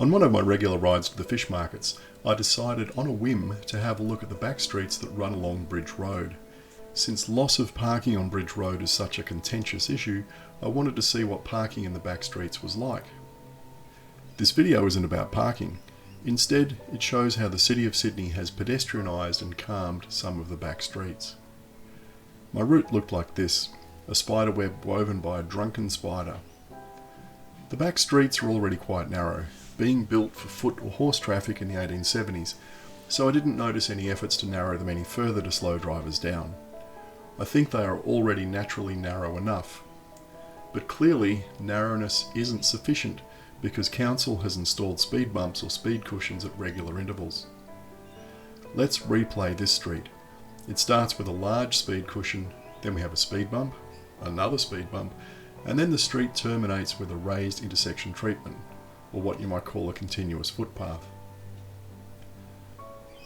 On one of my regular rides to the fish markets, I decided on a whim to have a look at the back streets that run along Bridge Road. Since loss of parking on Bridge Road is such a contentious issue, I wanted to see what parking in the back streets was like. This video isn't about parking. Instead, it shows how the City of Sydney has pedestrianised and calmed some of the back streets. My route looked like this, a spider web woven by a drunken spider. The back streets are already quite narrow, being built for foot or horse traffic in the 1870s, so I didn't notice any efforts to narrow them any further to slow drivers down. I think they are already naturally narrow enough. But clearly, narrowness isn't sufficient because council has installed speed bumps or speed cushions at regular intervals. Let's replay this street. It starts with a large speed cushion, then we have a speed bump, another speed bump, and then the street terminates with a raised intersection treatment, or what you might call a continuous footpath.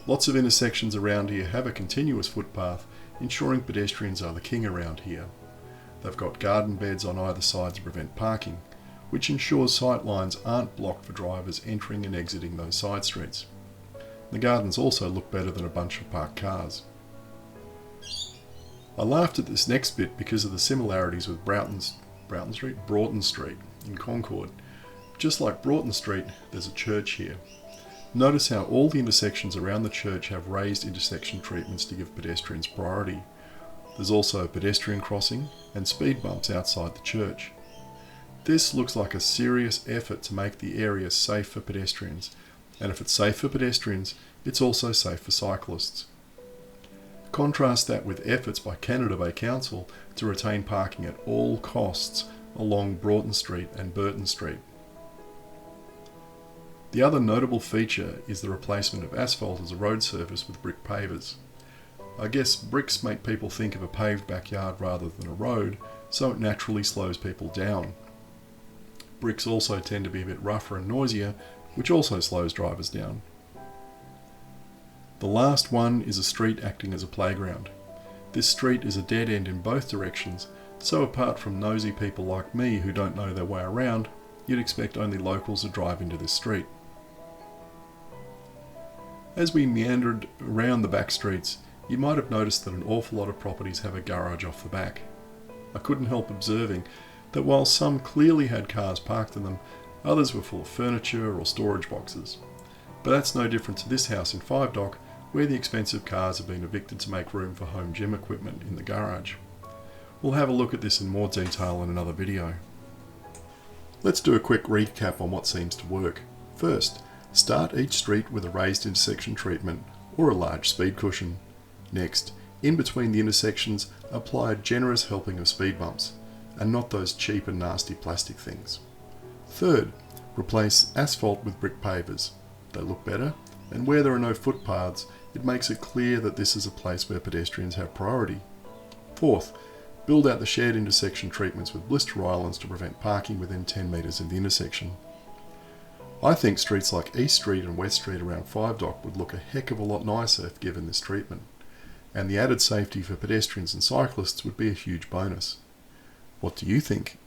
Lots of intersections around here have a continuous footpath, ensuring pedestrians are the king around here. They've got garden beds on either side to prevent parking, which ensures sight lines aren't blocked for drivers entering and exiting those side streets. The gardens also look better than a bunch of parked cars. I laughed at this next bit because of the similarities with Broughton Street in Concord. Just like Broughton Street, there's a church here. Notice how all the intersections around the church have raised intersection treatments to give pedestrians priority. There's also a pedestrian crossing and speed bumps outside the church. This looks like a serious effort to make the area safe for pedestrians, and if it's safe for pedestrians, it's also safe for cyclists. Contrast that with efforts by Canada Bay Council to retain parking at all costs along Broughton Street and Burton Street. The other notable feature is the replacement of asphalt as a road surface with brick pavers. I guess bricks make people think of a paved backyard rather than a road, so it naturally slows people down. Bricks also tend to be a bit rougher and noisier, which also slows drivers down. The last one is a street acting as a playground. This street is a dead end in both directions, so apart from nosy people like me who don't know their way around, you'd expect only locals to drive into this street. As we meandered around the back streets, you might have noticed that an awful lot of properties have a garage off the back. I couldn't help observing that while some clearly had cars parked in them, others were full of furniture or storage boxes. But that's no different to this house in Five Dock, where the expensive cars have been evicted to make room for home gym equipment in the garage. We'll have a look at this in more detail in another video. Let's do a quick recap on what seems to work. First, start each street with a raised intersection treatment or a large speed cushion. Next, in between the intersections, apply a generous helping of speed bumps, and not those cheap and nasty plastic things. Third, replace asphalt with brick pavers. They look better, and where there are no footpaths, it makes it clear that this is a place where pedestrians have priority. Fourth, build out the shared intersection treatments with blister islands to prevent parking within 10 metres of the intersection. I think streets like East Street and West Street around Five Dock would look a heck of a lot nicer if given this treatment, and the added safety for pedestrians and cyclists would be a huge bonus. What do you think?